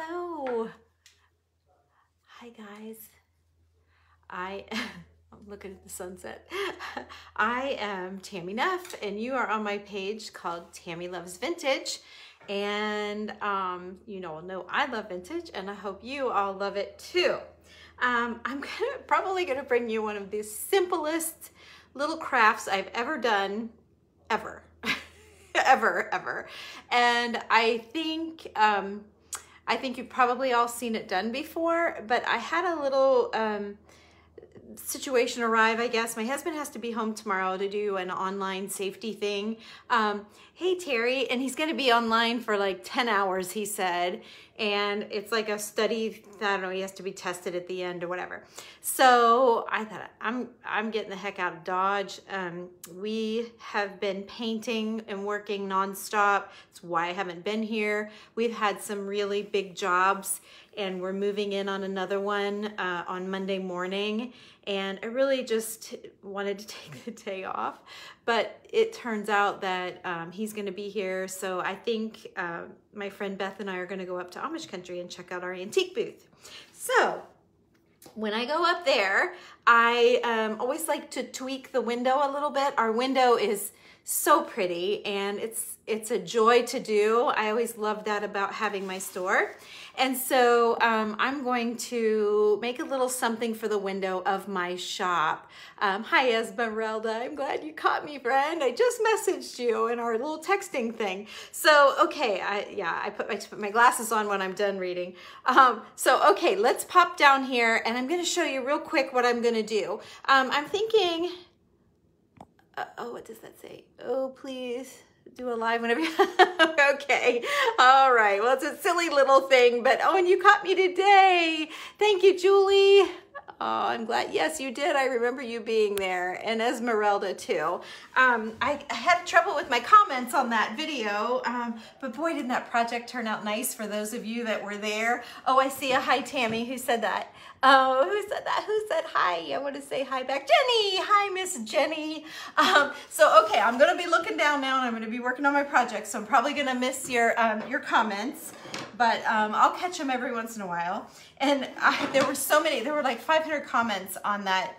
Hello. Hi guys. I'm looking at the sunset. I am Tammy Neff and you are on my page called Tammy Loves Vintage. And you know I love vintage and I hope you all love it too. I'm probably gonna bring you one of the simplest little crafts I've ever done, ever. ever. And I think you've probably all seen it done before, but I had a little situation arrive, I guess. My husband has to be home tomorrow to do an online safety thing. Hey Terry, and he's gonna be online for like 10 hours, he said. And it's like a study, I don't know, he has to be tested at the end or whatever. So I thought, I'm getting the heck out of Dodge. We have been painting and working nonstop. That's why I haven't been here. We've had some really big jobs and we're moving in on another one on Monday morning. And I really just wanted to take the day off, but it turns out that he's gonna be here. So I think my friend Beth and I are gonna go up to Amish country and check out our antique booth. So when I go up there, I always like to tweak the window a little bit. Our window is so pretty and it's a joy to do. I always love that about having my store. And so I'm going to make a little something for the window of my shop. Hi Esmeralda, I'm glad you caught me, friend. I just messaged you in our little texting thing. So, okay, I put my glasses on when I'm done reading. So, okay, let's pop down here and I'm gonna show you real quick what I'm gonna do. I'm thinking, oh, what does that say? Oh, please. Do a live whenever you okay, all right, well, it's a silly little thing, but oh, and you caught me today. Thank you, Julie. Oh, I'm glad. Yes, you did. I remember you being there, and Esmeralda too. I had trouble with my comments on that video, but boy, didn't that project turn out nice for those of you that were there. Oh, I see a hi, Tammy. Who said that? Oh, who said that? Who said hi? I want to say hi back. Jenny. Hi, Miss Jenny. So, okay, I'm going to be looking down now, and I'm going to be working on my project, so I'm probably going to miss your comments, but I'll catch them every once in a while. And there were so many. There were like 500 comments on that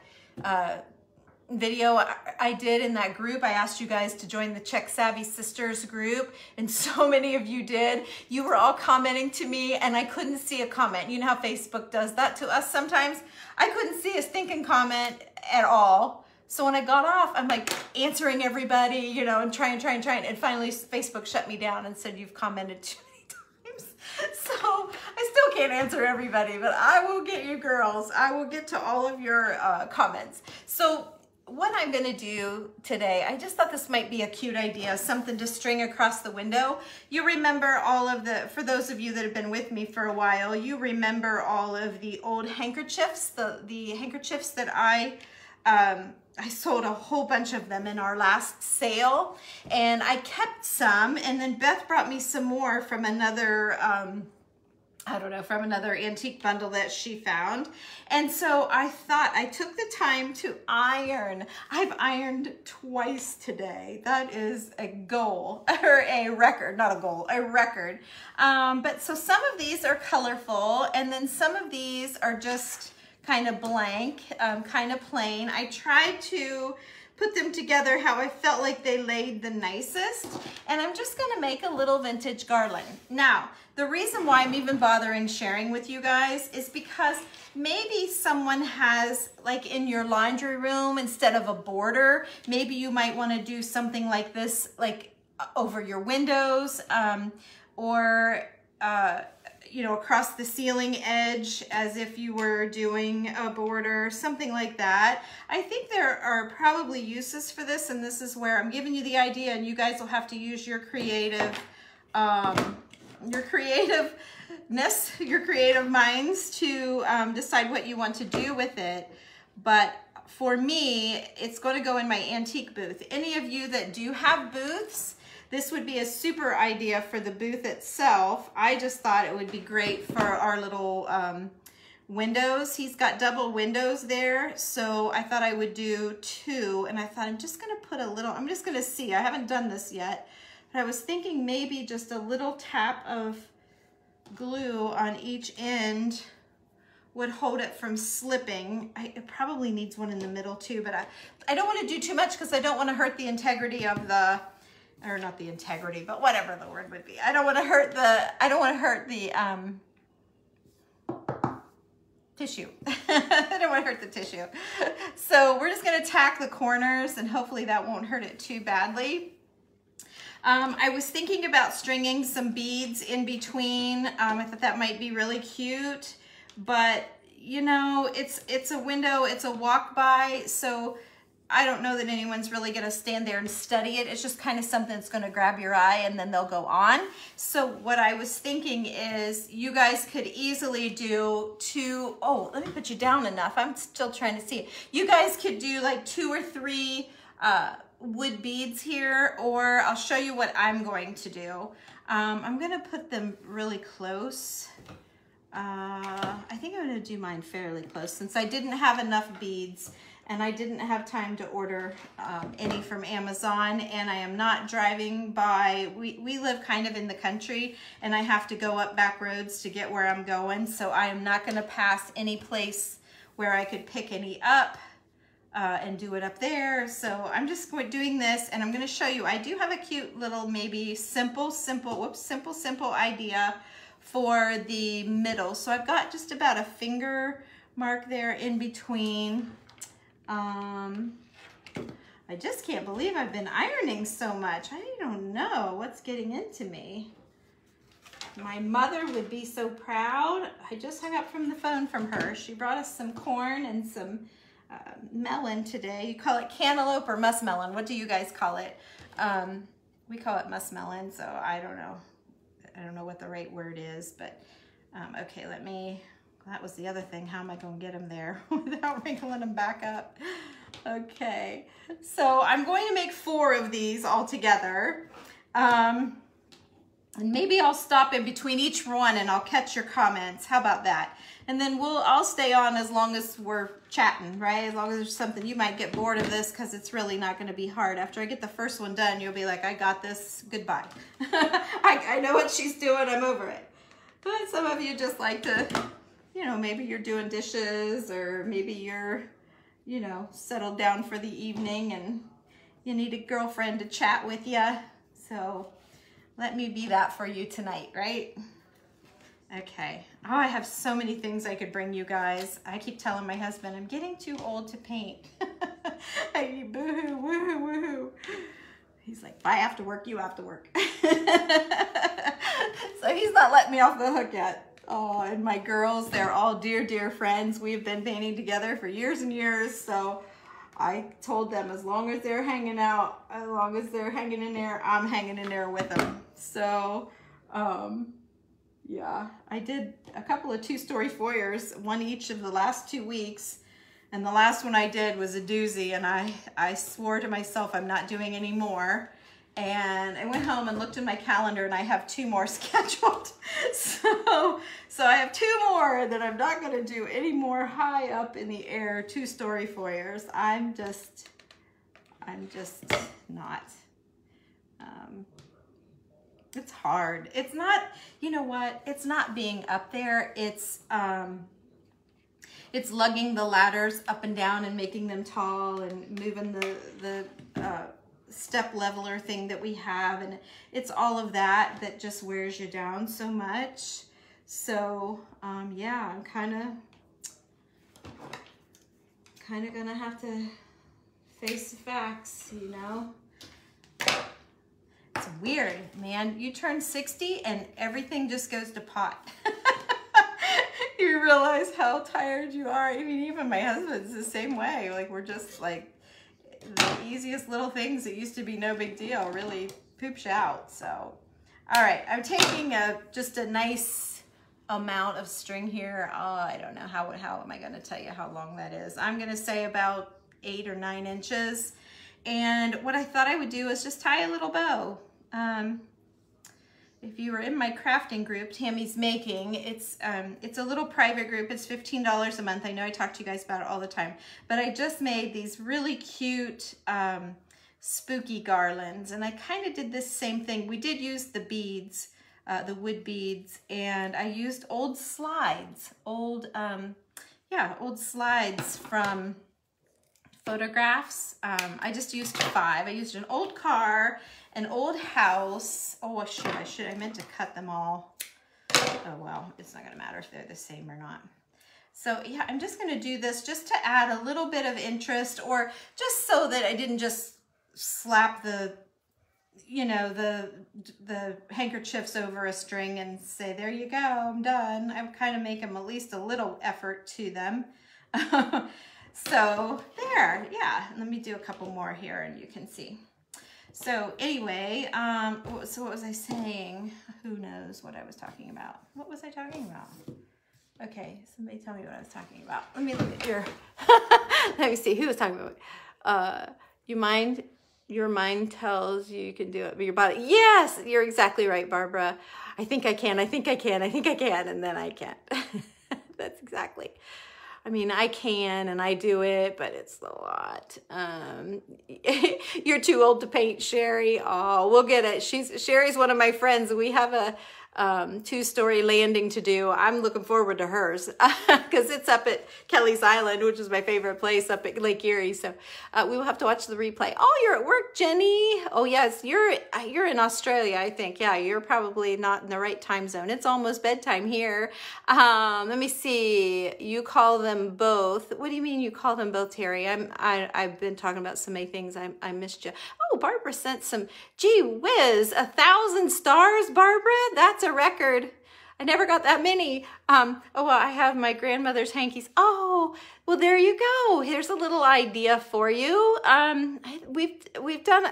video I did in that group. I asked you guys to join the Czech Savvy Sisters group, and so many of you did. You were all commenting to me, and I couldn't see a comment. You know how Facebook does that to us sometimes? I couldn't see a stinking comment at all. So when I got off, I'm like answering everybody, you know, and trying. And finally, Facebook shut me down and said, you've commented too many times. So I still can't answer everybody, but I will get you girls. I will get to all of your comments. So what I'm gonna do today, I just thought this might be a cute idea, something to string across the window. You remember all of the, for those of you that have been with me for a while, you remember all of the old handkerchiefs, the handkerchiefs that I sold a whole bunch of them in our last sale, and I kept some, and then Beth brought me some more from another, I don't know, from another antique bundle that she found. And so I thought I took the time to iron. I've ironed twice today. That is a goal, or a record, not a goal, a record. But so some of these are colorful, and then some of these are just kind of blank, kind of plain. I tried to put them together how I felt like they laid the nicest, and I'm just gonna make a little vintage garland. Now, the reason why I'm even bothering sharing with you guys is because maybe someone has, like in your laundry room, instead of a border, maybe you might wanna do something like this, like over your windows, or you know, across the ceiling edge as if you were doing a border, something like that. I think there are probably uses for this, and this is where I'm giving you the idea, and you guys will have to use your creative minds to decide what you want to do with it. But for me, it's going to go in my antique booth. Any of you that do have booths, this would be a super idea for the booth itself. I just thought it would be great for our little windows. He's got double windows there, so I thought I would do two, and I thought I'm just gonna put a little, I'm just gonna see, I haven't done this yet, but I was thinking maybe just a little tap of glue on each end would hold it from slipping. It probably needs one in the middle too, but I don't want to do too much because I don't want to hurt the integrity of the, or not the integrity, but whatever the word would be. I don't want to hurt the tissue. I don't want to hurt the tissue. So we're just going to tack the corners and hopefully that won't hurt it too badly. I was thinking about stringing some beads in between. I thought that might be really cute, but you know, it's a window, it's a walk by, so I don't know that anyone's really gonna stand there and study it. It's just kind of something that's gonna grab your eye and then they'll go on. So what I was thinking is you guys could easily do two, oh, let me put you down enough. I'm still trying to see it. You guys could do like 2 or 3 wood beads here, or I'll show you what I'm going to do. I'm gonna put them really close. I think I'm gonna do mine fairly close since I didn't have enough beads and I didn't have time to order any from Amazon, and I am not driving by, we live kind of in the country and I have to go up back roads to get where I'm going, so I am not gonna pass any place where I could pick any up and do it up there. So I'm just doing this and I'm going to show you. I do have a cute little maybe simple idea for the middle. So I've got just about a finger mark there in between. I just can't believe I've been ironing so much. I don't know what's getting into me. My mother would be so proud. I just hung up from the phone from her. She brought us some corn and some melon today. You call it cantaloupe or muskmelon? What do you guys call it? We call it muskmelon, so I don't know. I don't know what the right word is, but okay, that was the other thing. How am I going to get them there without wrinkling them back up? Okay, so I'm going to make 4 of these all together. And maybe I'll stop in between each one and I'll catch your comments. How about that? And then I'll stay on as long as we're chatting, right? As long as there's something. You might get bored of this because it's really not going to be hard. After I get the first one done, you'll be like, I got this, goodbye. I know what she's doing, I'm over it. But some of you just like to, you know, maybe you're doing dishes or maybe you're, you know, settled down for the evening and you need a girlfriend to chat with you. So let me be that for you tonight, right? Okay. Oh, I have so many things I could bring you guys. I keep telling my husband, I'm getting too old to paint. Boo-hoo, woo-hoo, woo-hoo. He's like, if I have to work, you have to work. So he's not letting me off the hook yet. Oh, and my girls, they're all dear, dear friends. We've been painting together for years and years. So I told them as long as they're hanging out, as long as they're hanging in there, I'm hanging in there with them. So, yeah, I did a couple of 2-story foyers, one each of the last 2 weeks. And the last one I did was a doozy, and I swore to myself I'm not doing any more. And I went home and looked in my calendar and I have 2 more scheduled. So I have 2 more that I'm not gonna do any more high up in the air 2-story foyers. I'm just not. It's hard. It's not, you know what? It's not being up there. It's lugging the ladders up and down and making them tall and moving the step leveler thing that we have, and it's all of that just wears you down so much. So yeah, I'm kind of gonna have to face the facts, you know. It's weird, man. You turn 60 and everything just goes to pot. You realize how tired you are. I mean, even my husband's the same way. Like, we're just like, the easiest little things that used to be no big deal really poops you out. So, all right, I'm taking just a nice amount of string here. Oh, I don't know, how am I gonna tell you how long that is? I'm gonna say about 8 or 9 inches. And what I thought I would do is just tie a little bow. If you were in my crafting group, Tammy's Making, it's a little private group. It's $15 a month. I know I talk to you guys about it all the time, but I just made these really cute spooky garlands, and I kind of did this same thing. We did use the beads the wood beads, and I used old slides, old slides from photographs. I just used 5. I used an old car, an old house. Oh, I meant to cut them all. Oh, well, it's not gonna matter if they're the same or not. So yeah, I'm just gonna do this just to add a little bit of interest, or just so that I didn't just slap the, you know, the handkerchiefs over a string and say, there you go, I'm done. I would kind of make them at least a little effort to them. So there, yeah, let me do a couple more here and you can see. So anyway, so what was I saying? Who knows what I was talking about? What was I talking about? Okay, somebody tell me what I was talking about. Let me look at your, let me see, who was talking about? Your mind tells you can do it, but your body, yes, you're exactly right, Barbara. I think I can, and then I can't. That's exactly. I mean, I can and I do it, but it's a lot. You're too old to paint, Sherry. Oh, we'll get it. Sherry's one of my friends. We have a 2-story landing to do. I'm looking forward to hers because it's up at Kelly's Island, which is my favorite place up at Lake Erie. So we will have to watch the replay. Oh, you're at work, Jenny. Oh yes, you're in Australia, I think. Yeah, you're probably not in the right time zone. It's almost bedtime here. Let me see. You call them both. What do you mean you call them both, Terry? I've been talking about so many things. I missed you. Oh, Barbara sent some. Gee whiz, 1,000 stars, Barbara. That's a record. I never got that many. Oh, well, I have my grandmother's hankies. Oh, well, there you go. Here's a little idea for you. We've done,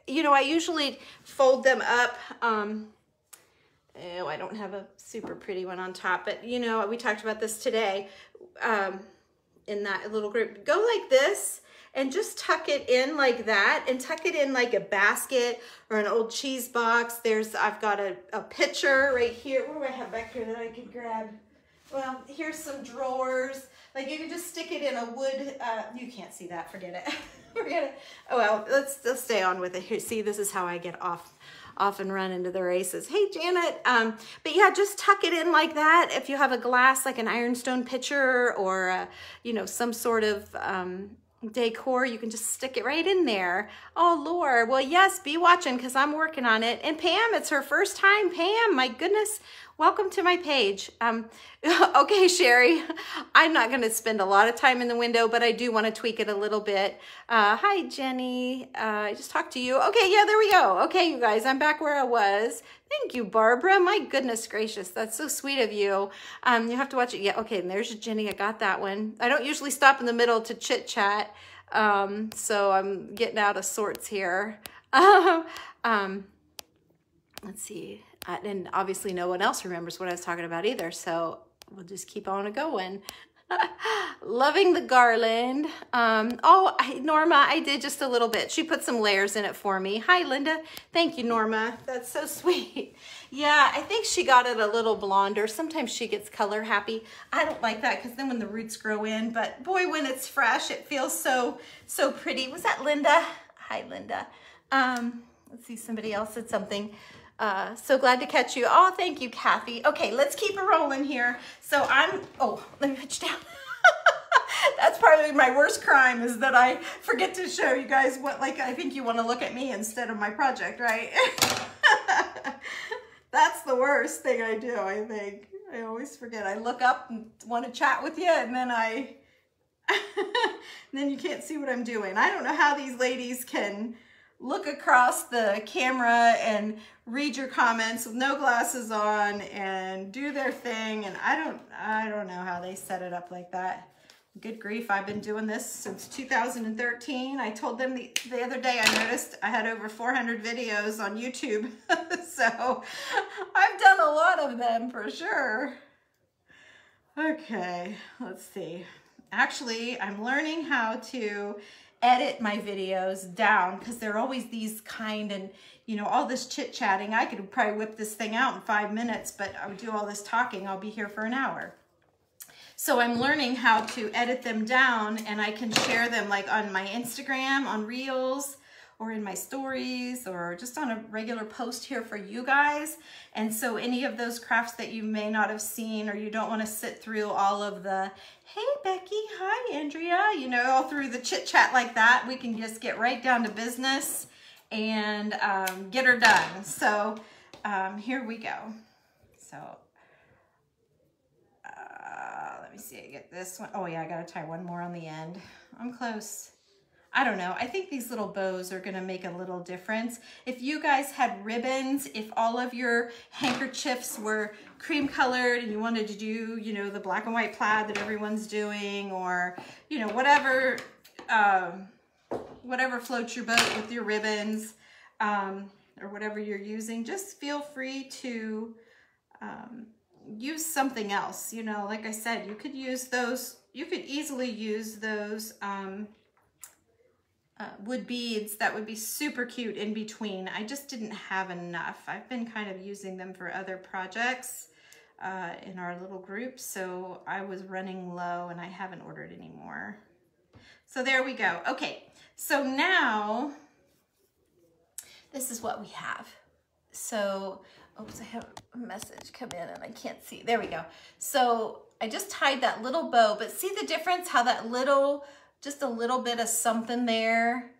you know, I usually fold them up. Oh, I don't have a super pretty one on top, but you know, we talked about this today in that little group. Go like this and just tuck it in like that, and tuck it in like a basket or an old cheese box. I've got a pitcher right here. What do I have back here that I can grab? Well, here's some drawers. Like you can just stick it in a wood, you can't see that, forget it. Forget it. Oh well, let's stay on with it here. See, this is how I get off and run into the races. Hey, Janet. But yeah, just tuck it in like that. If you have a glass, like an ironstone pitcher or, you know, some sort of decor, you can just stick it right in there. Oh, Lord. Well, yes, be watching because I'm working on it. And Pam, it's her first time. Pam, my goodness. Welcome to my page. Okay, Sherry, I'm not going to spend a lot of time in the window, but I do want to tweak it a little bit. Hi, Jenny. I just talked to you. Okay, yeah, there we go. Okay, you guys, I'm back where I was. Thank you, Barbara. My goodness gracious, that's so sweet of you. You have to watch it. Yeah, okay, and there's Jenny. I got that one. I don't usually stop in the middle to chit-chat, so I'm getting out of sorts here. Let's see. And obviously no one else remembers what I was talking about either, so we'll just keep on going. Loving the garland. Norma, I did just a little bit. She put some layers in it for me. Hi, Linda. Thank you, Norma. That's so sweet. Yeah, I think she got it a little blonder. Sometimes she gets color happy. I don't like that because then when the roots grow in, but boy, when it's fresh, it feels so pretty. Was that Linda? Hi, Linda. Let's see, somebody else said something. So glad to catch you. Oh, thank you, Kathy. Okay, let's keep it rolling here. So let me put you down. That's probably my worst crime is that I forget to show you guys what, like, I think you want to look at me instead of my project, right? That's the worst thing I do, I think. I always forget. I look up and want to chat with you, and then then you can't see what I'm doing. I don't know how these ladies can look across the camera and read your comments with no glasses on and do their thing, and I don't know how they set it up like that. Good grief, I've been doing this since 2013. I told them the other day I noticed I had over 400 videos on YouTube. So I've done a lot of them for sure. Okay, let's see. Actually, I'm learning how to edit my videos down because they're always these kind, and you know, all this chit-chatting. I could probably whip this thing out in 5 minutes, but I would do all this talking, I'll be here for an hour. So I'm learning how to edit them down, and I can share them like on my Instagram, on Reels, or in my stories or just on a regular post here for you guys. And so any of those crafts that you may not have seen, or you don't want to sit through all of the, hey Becky, hi Andrea, you know, all through the chit chat like that, we can just get right down to business and get her done. So here we go. So let me see, I get this one. Oh yeah, I gotta tie one more on the end. I'm close. I don't know. I think these little bows are gonna make a little difference. If you guys had ribbons, if all of your handkerchiefs were cream colored and you wanted to do, you know, the black and white plaid that everyone's doing, or, you know, whatever, whatever floats your boat with your ribbons, or whatever you're using, just feel free to use something else. You know, like I said, you could use those, you could easily use those wood beads that would be super cute in between. I just didn't have enough. I've been kind of using them for other projects in our little group, so I was running low and I haven't ordered any more. So there we go. Okay, so now this is what we have. So, oops, I have a message come in and I can't see. There we go. So I just tied that little bow, but see the difference, how that little, just a little bit of something there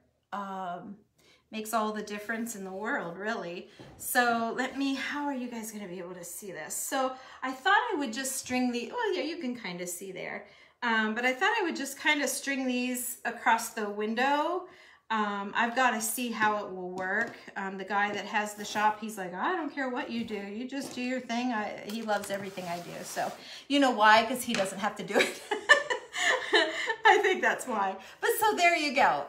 makes all the difference in the world, really. So let me, how are you guys gonna be able to see this? So I thought I would just string the, oh yeah, you can kind of see there. But I thought I would just kind of string these across the window. I've got to see how it will work. The guy that has the shop, he's like, I don't care what you do. You just do your thing. He loves everything I do. So you know why? Because he doesn't have to do it. I think that's why. But so there you go.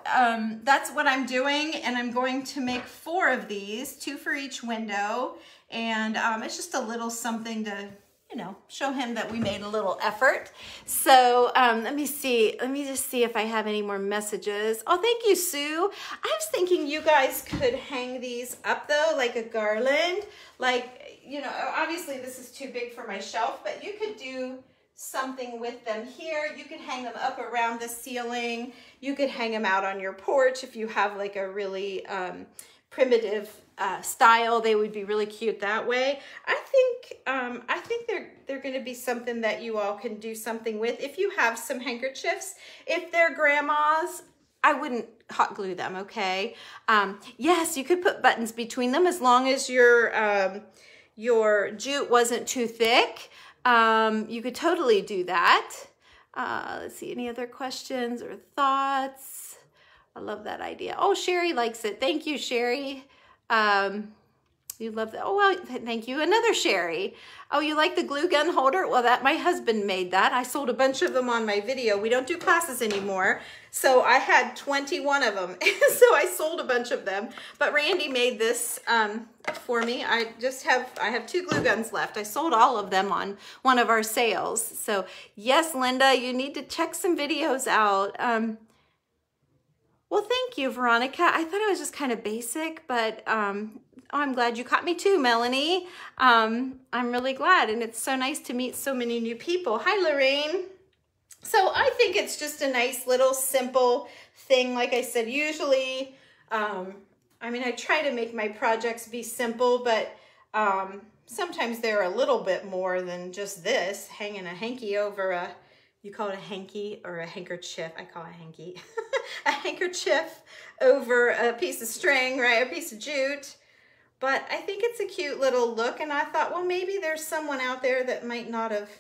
That's what I'm doing. And I'm going to make 4 of these, 2 for each window. And it's just a little something to, you know, show him that we made a little effort. So let me see. Let me just see if I have any more messages. Oh, thank you, Sue. I was thinking you guys could hang these up though, like a garland. Like, you know, obviously this is too big for my shelf, but you could do something with them here. You could hang them up around the ceiling. You could hang them out on your porch if you have like a really primitive style. They would be really cute that way. I think they're going to be something that you all can do something with. If you have some handkerchiefs, if they're grandma's, I wouldn't hot glue them, okay? Yes, you could put buttons between them as long as your jute wasn't too thick. You could totally do that. Let's see, any other questions or thoughts? I love that idea. Oh, Sherry likes it. Thank you, Sherry. You love that. Oh, well, thank you. Another Sherry. Oh, you like the glue gun holder? Well, that my husband made that. I sold a bunch of them on my video. We don't do classes anymore. So I had 21 of them. So I sold a bunch of them. But Randy made this for me. I have 2 glue guns left. I sold all of them on one of our sales. So yes, Linda, you need to check some videos out. Well, thank you, Veronica. I thought it was just kind of basic, but I'm glad you caught me too, Melanie. I'm really glad, and it's so nice to meet so many new people. Hi, Lorraine. So I think it's just a nice little simple thing. Like I said, usually, I mean, I try to make my projects be simple, but sometimes they're a little bit more than just this, hanging a hanky over a, you call it a hanky or a handkerchief. I call it a hanky. A handkerchief over a piece of string, right? A piece of jute. But I think it's a cute little look, and I thought, well, maybe there's someone out there that might not have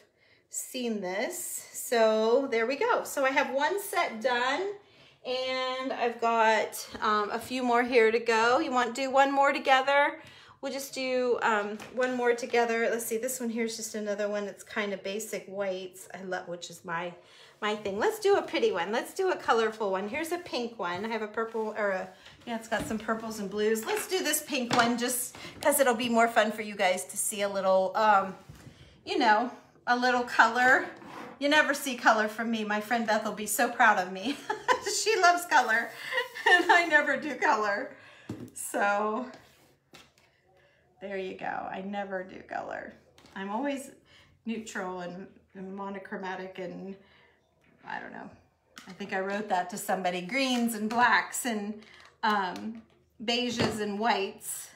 seen this. So there we go. So I have 1 set done, and I've got a few more here to go. You want to do 1 more together? We'll just do 1 more together. Let's see, this one here is just another one that's kind of basic whites. I love, which is my thing. Let's do a pretty one. Let's do a colorful one. Here's a pink one. I have a purple, or a, yeah, it's got some purples and blues. Let's do this pink one just because it'll be more fun for you guys to see a little, you know, a little color. You never see color from me. My friend Beth will be so proud of me. She loves color, and I never do color. So there you go. I never do color. I'm always neutral and monochromatic, and I don't know. I think I wrote that to somebody. Greens and blacks and beiges and whites.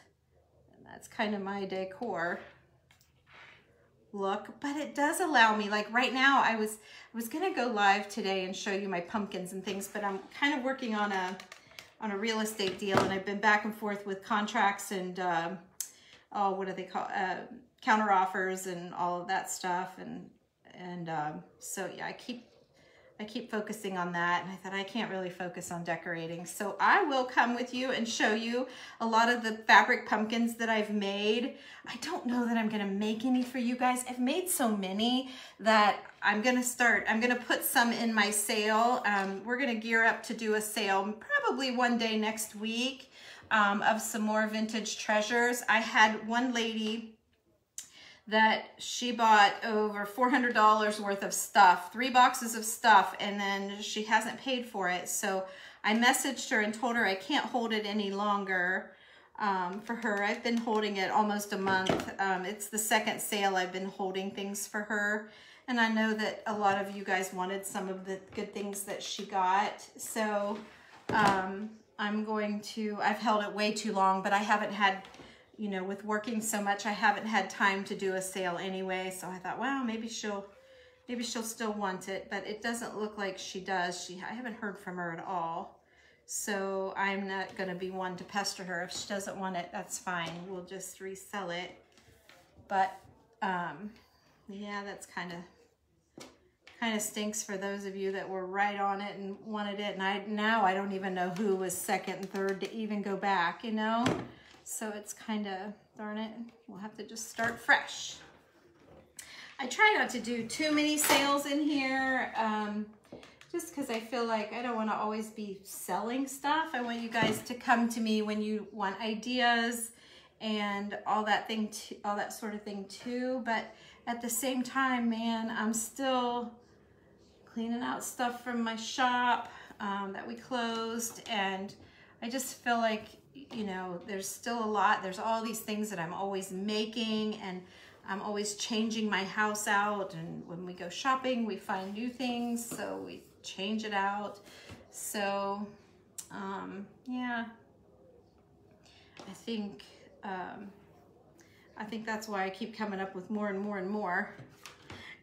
And that's kind of my decor look, but it does allow me, like right now I was gonna go live today and show you my pumpkins and things, but I'm kind of working on a real estate deal, and I've been back and forth with contracts and oh, what do they call, counter offers and all of that stuff, and so yeah, I keep focusing on that, and I thought I can't really focus on decorating. So I will come with you and show you a lot of the fabric pumpkins that I've made. I don't know that I'm gonna make any for you guys. I've made so many that I'm gonna put some in my sale. We're gonna gear up to do a sale probably one day next week of some more vintage treasures. I had one lady that she bought over $400 worth of stuff, 3 boxes of stuff, and then she hasn't paid for it. So I messaged her and told her I can't hold it any longer for her. I've been holding it almost a month. It's the second sale I've been holding things for her. And I know that a lot of you guys wanted some of the good things that she got. So I've held it way too long, but I haven't had, you know, with working so much, I haven't had time to do a sale anyway. So I thought, wow, maybe she'll still want it, but it doesn't look like she does. I haven't heard from her at all. So I'm not gonna be one to pester her. If she doesn't want it, that's fine. We'll just resell it. But yeah, that's kind of stinks for those of you that were right on it and wanted it. And now I don't even know who was second and third to even go back, you know? So it's kind of, darn it, we'll have to just start fresh. I try not to do too many sales in here, just because I feel like I don't want to always be selling stuff. I want you guys to come to me when you want ideas and all that sort of thing too. But at the same time, man, I'm still cleaning out stuff from my shop that we closed, and I just feel like, you know, there's still a lot. There's all these things that I'm always making, and I'm always changing my house out. And when we go shopping, we find new things, so we change it out. So, yeah, I think that's why I keep coming up with more and more and more.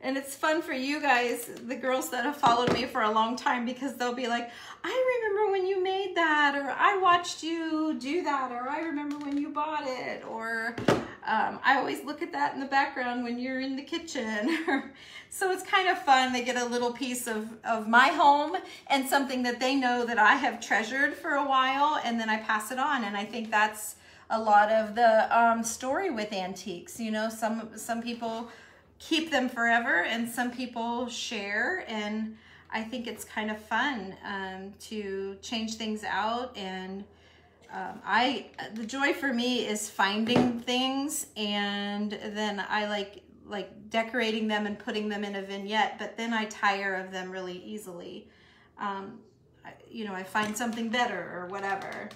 And it's fun for you guys, the girls that have followed me for a long time, because they'll be like, I remember when you made that, or I watched you do that, or I remember when you bought it, or I always look at that in the background when you're in the kitchen. So it's kind of fun. They get a little piece of my home and something that they know that I have treasured for a while, and then I pass it on. And I think that's a lot of the story with antiques. You know, some people keep them forever and some people share, and I think it's kind of fun to change things out. And the joy for me is finding things, and then I like decorating them and putting them in a vignette, but then I tire of them really easily. You know, I find something better or whatever,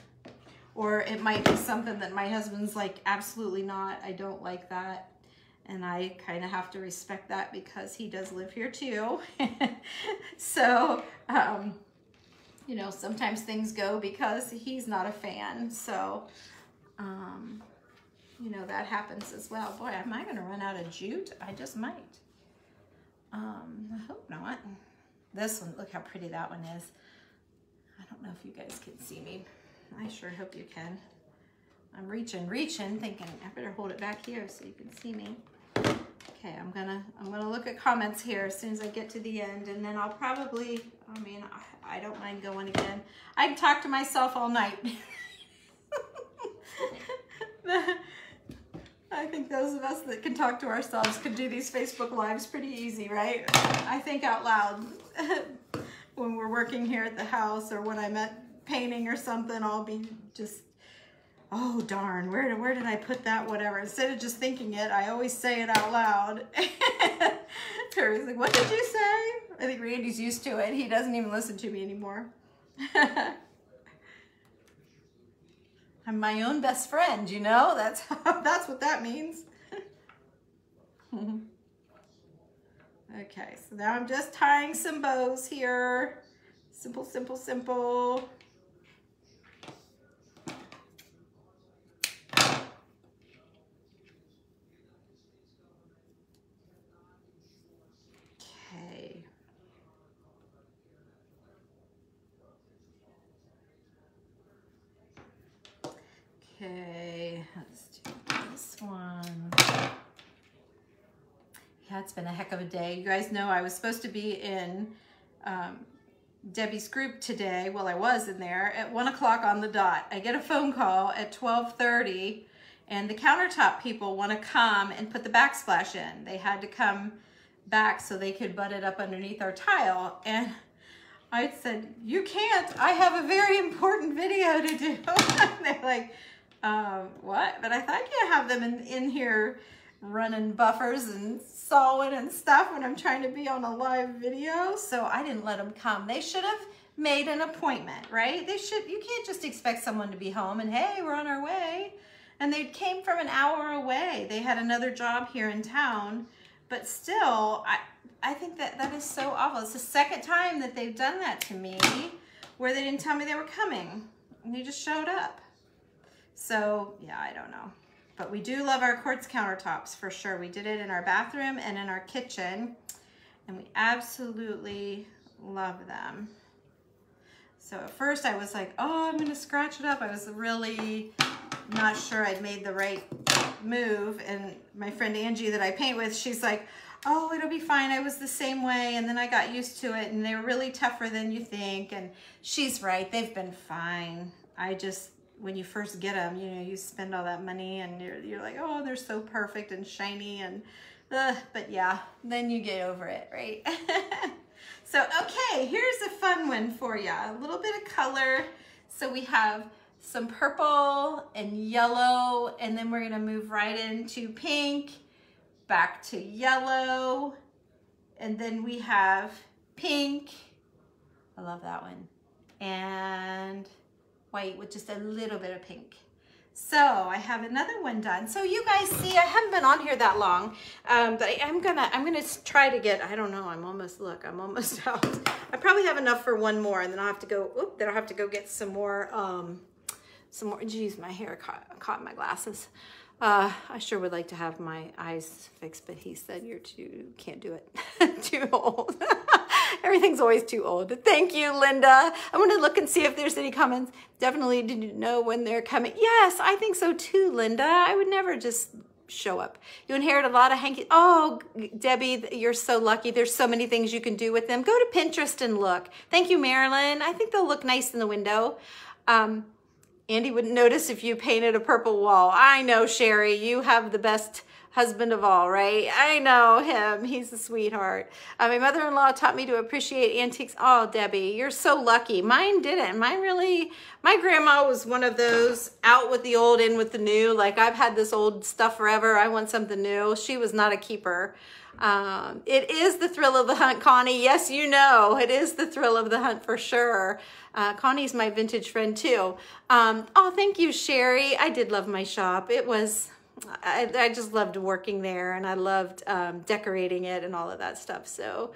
or it might be something that my husband's like, absolutely not, I don't like that. And I kind of have to respect that because he does live here too. So, you know, sometimes things go because he's not a fan. So, you know, that happens as well. Boy, am I going to run out of jute? I just might. I hope not. This one, look how pretty that one is. I don't know if you guys can see me. I sure hope you can. I'm reaching, thinking I better hold it back here so you can see me. Okay, I'm gonna look at comments here as soon as I get to the end, and then I'll probably, I mean, I don't mind going again. I can talk to myself all night. I think those of us that can talk to ourselves could do these Facebook Lives pretty easy, right? I think out loud when we're working here at the house, or when I'm at painting or something, I'll be just, oh darn, where did I put that, whatever. Instead of just thinking it, I always say it out loud. Terry's like, what did you say? I think Randy's used to it. He doesn't even listen to me anymore. I'm my own best friend, you know? That's what that means. Okay, so now I'm just tying some bows here. Simple, simple, simple. Okay, let's do this one. Yeah, it's been a heck of a day. You guys know I was supposed to be in Debbie's group today. Well, I was in there at 1 o'clock on the dot. I get a phone call at 12:30 and the countertop people want to come and put the backsplash in. They had to come back so they could butt it up underneath our tile. And I said, you can't. I have a very important video to do. And they're like, what? But I thought I can't have them in here running buffers and sawing and stuff when I'm trying to be on a live video. So I didn't let them come. They should have made an appointment, right? They should. You can't just expect someone to be home and, hey, we're on our way. And they came from an hour away. They had another job here in town. But still, I think that is so awful. It's the second time that they've done that to me where they didn't tell me they were coming. And they just showed up. So, yeah, I don't know. But we do love our quartz countertops for sure. We did it in our bathroom and in our kitchen. And we absolutely love them. So at first I was like, oh, I'm gonna scratch it up. I was really not sure I'd made the right move. And my friend Angie that I paint with, she's like, oh, it'll be fine. I was the same way. And then I got used to it and they were really tougher than you think. And she's right, they've been fine. I just, when you first get them, you know, you spend all that money and you're like, oh, they're so perfect and shiny and, but yeah, then you get over it, right? So, okay, here's a fun one for you. A little bit of color. So we have some purple and yellow, and then we're gonna move right into pink, back to yellow, and then we have pink. I love that one. And white with just a little bit of pink. So I have another one done. So you guys see, I haven't been on here that long, but I'm gonna try to get, I don't know, I'm almost out. I probably have enough for one more, and then I'll have to go, get some more, geez, my hair caught in my glasses. I sure would like to have my eyes fixed, but he said can't do it, too old. Everything's always too old. Thank you, Linda. I'm gonna look and see if there's any comments. Definitely didn't know when they're coming. Yes, I think so too, Linda. I would never just show up. You inherit a lot of hanky. Oh, Debbie, you're so lucky. There's so many things you can do with them. Go to Pinterest and look. Thank you, Marilyn. I think they'll look nice in the window. Andy wouldn't notice if you painted a purple wall. I know, Sherry, you have the best husband of all, right? I know him. He's a sweetheart. My mother-in-law taught me to appreciate antiques. Oh, Debbie, you're so lucky. Mine didn't. My grandma was one of those out with the old, in with the new. Like, I've had this old stuff forever. I want something new. She was not a keeper. It is the thrill of the hunt, Connie. Yes, you know, it is the thrill of the hunt for sure. Connie's my vintage friend too. Oh, thank you, Sherry. I did love my shop. It was, I just loved working there, and I loved decorating it and all of that stuff. So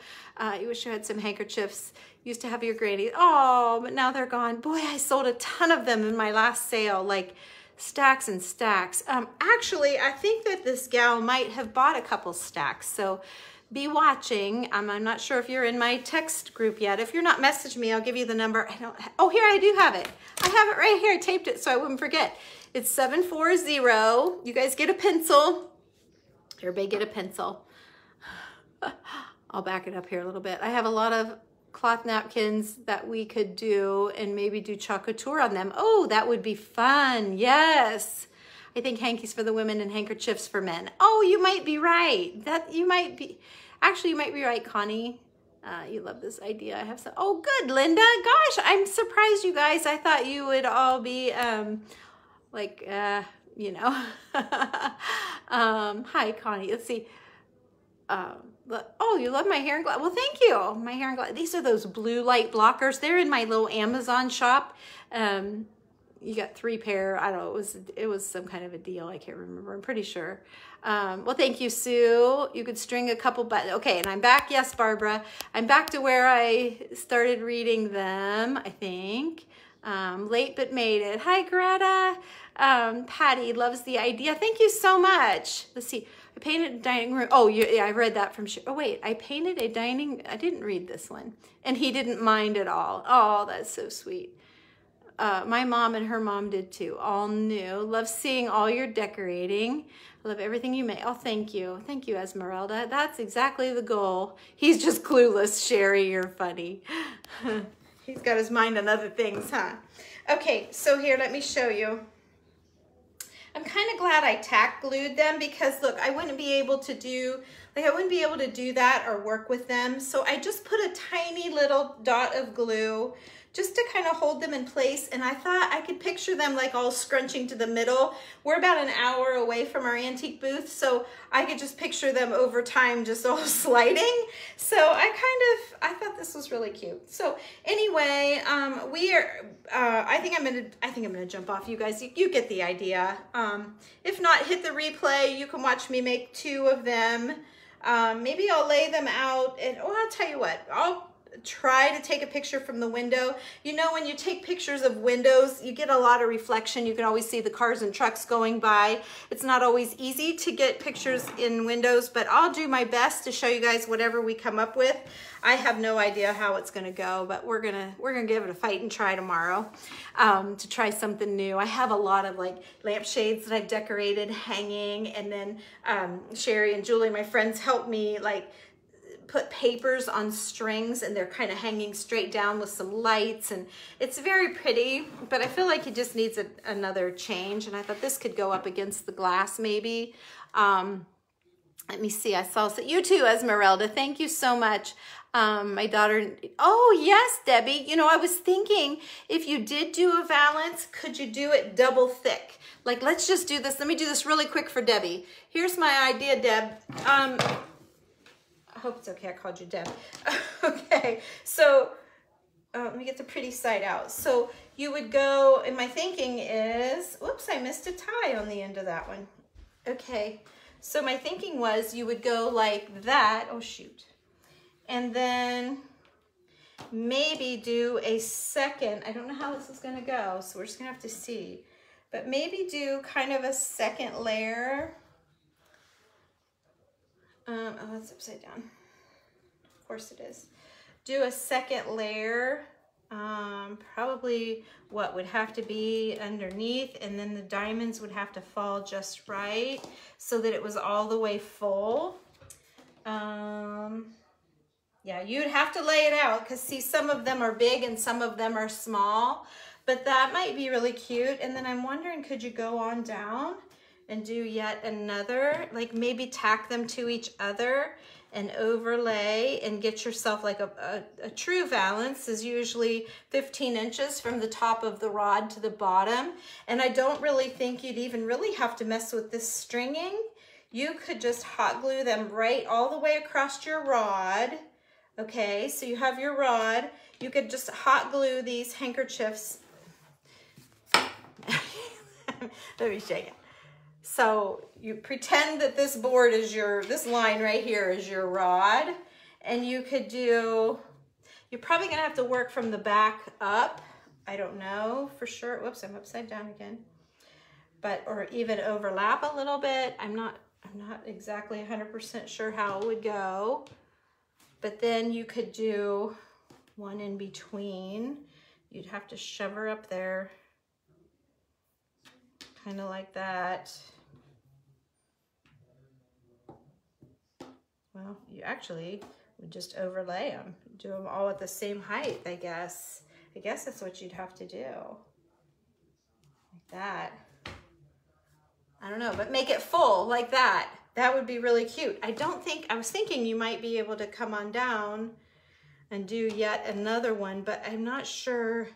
you wish you had some handkerchiefs. Used to have your granny. Oh, but now they're gone. Boy, I sold a ton of them in my last sale, like stacks and stacks. Actually, I think that this gal might have bought a couple stacks. So be watching. I'm not sure if you're in my text group yet. If you're not, message me. I'll give you the number. Oh, here, I do have it. I have it right here. I taped it so I wouldn't forget. It's 740. You guys get a pencil. Everybody get a pencil. I'll back it up here a little bit. I have a lot of cloth napkins that we could do and maybe do chocolate tour on them. Oh, that would be fun. Yes. I think hankies for the women and handkerchiefs for men. Oh, you might be right. Actually, you might be right, Connie. You love this idea. I have some. Oh, good, Linda. Gosh, I'm surprised, you guys. I thought you would all be you know. Hi, Connie. Let's see. Oh, you love my hair and glass. Well, thank you. My hair and glass. These are those blue light blockers. They're in my little Amazon shop. You got 3 pair. I don't know. It was some kind of a deal. I can't remember. I'm pretty sure. Well, thank you, Sue. You could string a couple buttons. Okay, and I'm back. Yes, Barbara. I'm back to where I started reading them, I think. Late but made it. Hi, Greta. Patty loves the idea. Thank you so much. Let's see. I painted a dining room. Oh, yeah, I read that from. Oh, wait. I painted a dining. I didn't read this one. And he didn't mind at all. Oh, that's so sweet. my mom and her mom did too, all new. Love seeing all your decorating. I love everything you make. Oh, thank you. Thank you, Esmeralda. That's exactly the goal. He's just clueless, Sherry. You're funny. He's got his mind on other things, huh? Okay, so here, let me show you. I'm kind of glad I tack glued them because look, I wouldn't be able to do that or work with them. So I just put a tiny little dot of glue just to kind of hold them in place. And I thought I could picture them like all scrunching to the middle. We're about an hour away from our antique booth, so I could just picture them over time just all sliding. So I thought this was really cute. So anyway, I think I'm gonna jump off. You guys, you get the idea. If not, hit the replay. You can watch me make 2 of them. Maybe I'll lay them out and, oh, I'll tell you what, I'll try to take a picture from the window. You know, when you take pictures of windows, you get a lot of reflection. You can always see the cars and trucks going by. It's not always easy to get pictures in windows, but I'll do my best to show you guys whatever we come up with. I have no idea how it's gonna go, but we're gonna give it a fight and try tomorrow to try something new. I have a lot of like lampshades that I've decorated hanging, and then Sherry and Julie, my friends, helped me like put papers on strings, and they're kind of hanging straight down with some lights, and it's very pretty, but I feel like it just needs another change. And I thought this could go up against the glass maybe. Let me see, I saw you too, Esmeralda. Thank you so much. My daughter, oh yes, Debbie. You know, I was thinking if you did do a valance, could you do it double thick? Like, let's just do this. Let me do this really quick for Debbie. Here's my idea, Deb. I hope it's okay I called you Deb. Okay, so let me get the pretty side out. So you would go, and my thinking is, whoops, I missed a tie on the end of that one. Okay, so my thinking was you would go like that, oh shoot, and then maybe do a second, I don't know how this is gonna go, so we're just gonna have to see, but maybe do kind of a second layer. Oh, that's upside down. Of course it is. Do a second layer, probably what would have to be underneath, and then the diamonds would have to fall just right so that it was all the way full. Yeah, you'd have to lay it out because see, some of them are big and some of them are small, but that might be really cute. And then I'm wondering, could you go on down and do yet another, like maybe tack them to each other and overlay and get yourself like a true valance is usually 15 inches from the top of the rod to the bottom. And I don't really think you'd even really have to mess with this stringing. You could just hot glue them right all the way across your rod. Okay, so you have your rod. You could just hot glue these handkerchiefs. Let me shake it. So you pretend that this board is this line right here is your rod, and you could do, you're probably gonna have to work from the back up. I don't know for sure. Whoops, I'm upside down again. But, or even overlap a little bit. I'm not exactly 100% sure how it would go. But then you could do one in between. You'd have to shove her up there, kind of like that. Well, you actually would just overlay them, do them all at the same height, I guess. I guess that's what you'd have to do, like that. I don't know, but make it full like that. That would be really cute. I was thinking you might be able to come on down and do yet another one, but I'm not sure.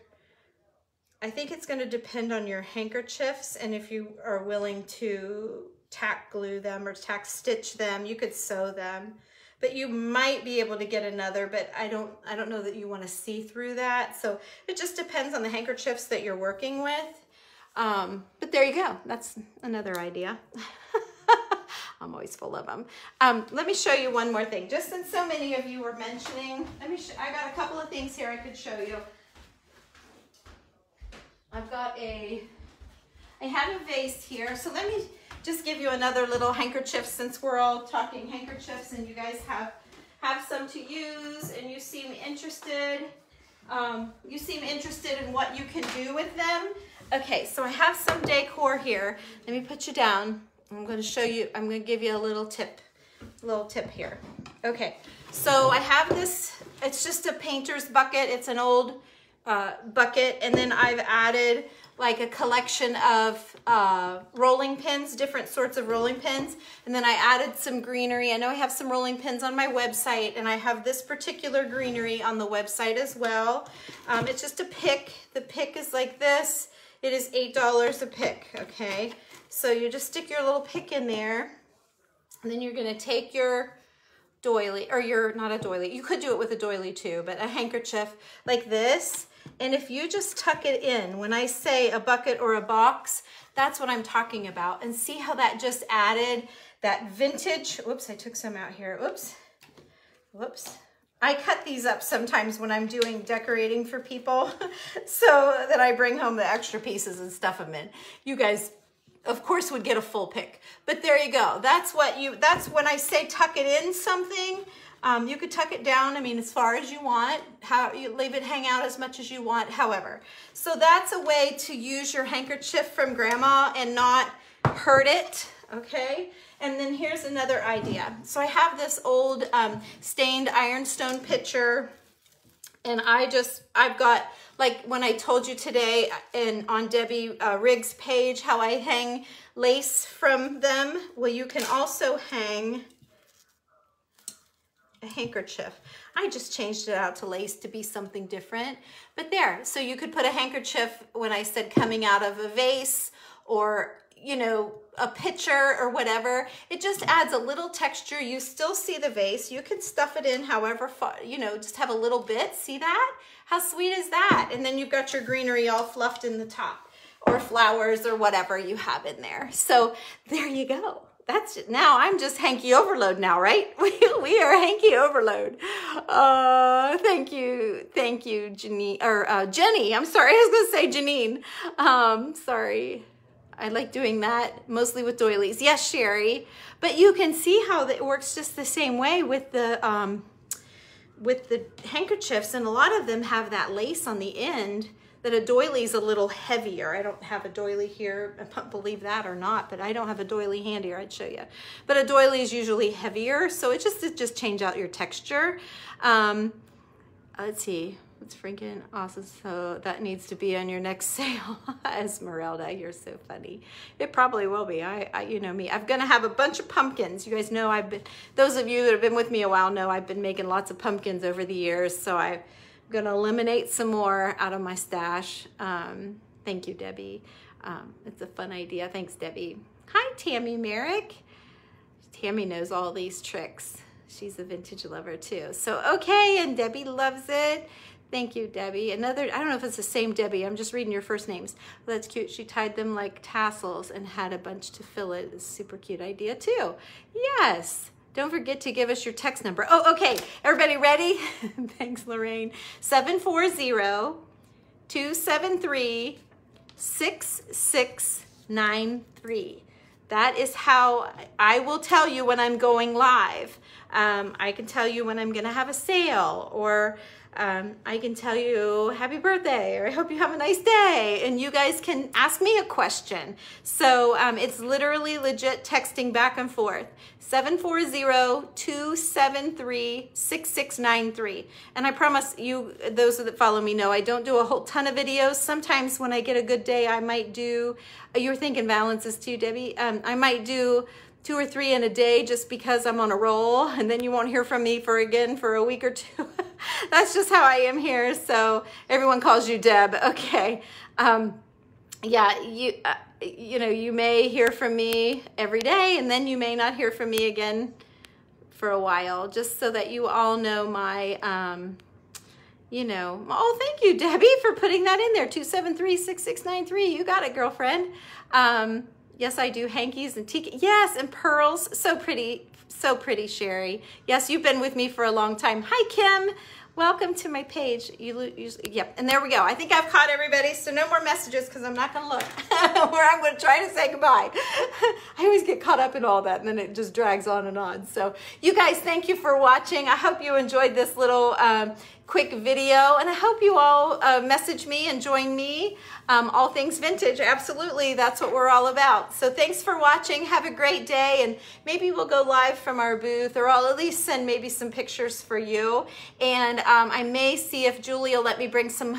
I think it's gonna depend on your handkerchiefs, and if you are willing to tack glue them or tack stitch them, you could sew them, but you might be able to get another, but I don't know that you want to see through that. So it just depends on the handkerchiefs that you're working with. But there you go. That's another idea. I'm always full of them. Let me show you one more thing. Just since so many of you were mentioning, I got a couple of things here I could show you. I have a vase here. So let me just give you another little handkerchief since we're all talking handkerchiefs and you guys have some to use and you seem interested. You seem interested in what you can do with them. Okay, so I have some decor here. Let me put you down. I'm going to show you, I'm going to give you a little tip here. Okay, so I have this, it's just a painter's bucket. It's an old bucket, and then I've added like a collection of rolling pins, different sorts of rolling pins, and then I added some greenery. I know I have some rolling pins on my website, and I have this particular greenery on the website as well. It's just a pick. The pick is like this. It is $8 a pick, okay? So you just stick your little pick in there, and then you're gonna take your doily, or not a doily, you could do it with a doily too, but a handkerchief like this. And if you just tuck it in, when I say a bucket or a box, that's what I'm talking about. And see how that just added that vintage, whoops, I took some out here, whoops. I cut these up sometimes when I'm doing decorating for people so that I bring home the extra pieces and stuff them in. You guys, of course, would get a full pick, but there you go. That's when I say tuck it in something. You could tuck it down, I mean, as far as you want, how you leave it hang out as much as you want, however. So that's a way to use your handkerchief from grandma and not hurt it, okay? And then here's another idea. So I have this old stained ironstone pitcher, and I've got, like when I told you today on Debbie Riggs' page how I hang lace from them, well, you can also hang a handkerchief. I just changed it out to lace to be something different, but there. So you could put a handkerchief, when I said coming out of a vase, or, you know, a pitcher or whatever. It just adds a little texture. You still see the vase. You can stuff it in however far, you know, just have a little bit. See that? How sweet is that? And then you've got your greenery all fluffed in the top, or flowers or whatever you have in there. So there you go. That's it. Now I'm just hanky overload now, right? We are hanky overload. Thank you, Janine, or Jenny. I'm sorry, I was gonna say Janine. Sorry. I like doing that mostly with doilies. Yes, Sherry. But you can see how it works just the same way with the handkerchiefs, and a lot of them have that lace on the end. That a doily is a little heavier. I don't have a doily here. I don't believe that or not, but I don't have a doily handy, or I'd show you. But a doily is usually heavier, so it just change out your texture. Let's see. It's freaking awesome. So that needs to be on your next sale. Esmeralda, you're so funny. It probably will be. You know me. I'm gonna have a bunch of pumpkins. You guys know those of you that have been with me a while know I've been making lots of pumpkins over the years. So I'm gonna eliminate some more out of my stash. Thank you, Debbie. It's a fun idea. Thanks, Debbie. Hi, Tammy Merrick. Tammy knows all these tricks. She's a vintage lover too. So, okay, and Debbie loves it. Thank you, Debbie. Another, I don't know if it's the same Debbie. I'm just reading your first names. Well, that's cute. She tied them like tassels and had a bunch to fill it. It's a super cute idea too. Yes. Don't forget to give us your text number. Oh, okay. Everybody ready? Thanks, Lorraine. 740-273-6693. That is how I will tell you when I'm going live. I can tell you when I'm going to have a sale, or I can tell you happy birthday, or I hope you have a nice day, and you guys can ask me a question. So it's literally legit texting back and forth. 740-273-6693. And I promise you, those that follow me know I don't do a whole ton of videos. Sometimes when I get a good day, I might do, you were thinking Valances too, Debbie? I might do 2 or 3 in a day just because I'm on a roll, and then you won't hear from me for a week or 2. That's just how I am here. So everyone calls you Deb. Okay. Yeah, you know, you may hear from me every day, and then you may not hear from me again for a while, just so that you all know my, you know, oh, thank you, Debbie, for putting that in there. 273-6693. You got it, girlfriend. Yes, I do hankies and tiki. Yes, and pearls. So pretty, Sherry. Yes, you've been with me for a long time. Hi, Kim. Welcome to my page. Yep, and there we go. I think I've caught everybody, so no more messages because I'm not going to look where I'm going to try to say goodbye. I always get caught up in all that, and then it just drags on and on. So you guys, thank you for watching. I hope you enjoyed this little quick video, and I hope you all message me and join me. All things vintage, absolutely, that's what we're all about. So thanks for watching. Have a great day, and maybe we'll go live from our booth, or I'll at least send maybe some pictures for you. And I may see if Julie will let me bring some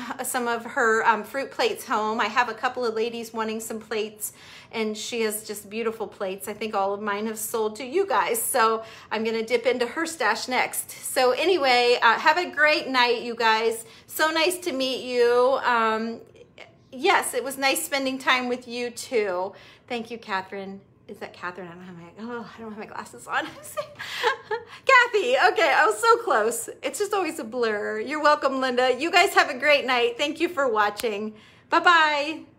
of her fruit plates home. I have a couple of ladies wanting some plates, and she has just beautiful plates. I think all of mine have sold to you guys, so I'm gonna dip into her stash next. So anyway, have a great night, you guys. So nice to meet you. Yes, it was nice spending time with you too. Thank you, Catherine. Is that Catherine? I don't have my glasses on. Kathy, okay, I was so close. It's just always a blur. You're welcome, Linda. You guys have a great night. Thank you for watching. Bye-bye.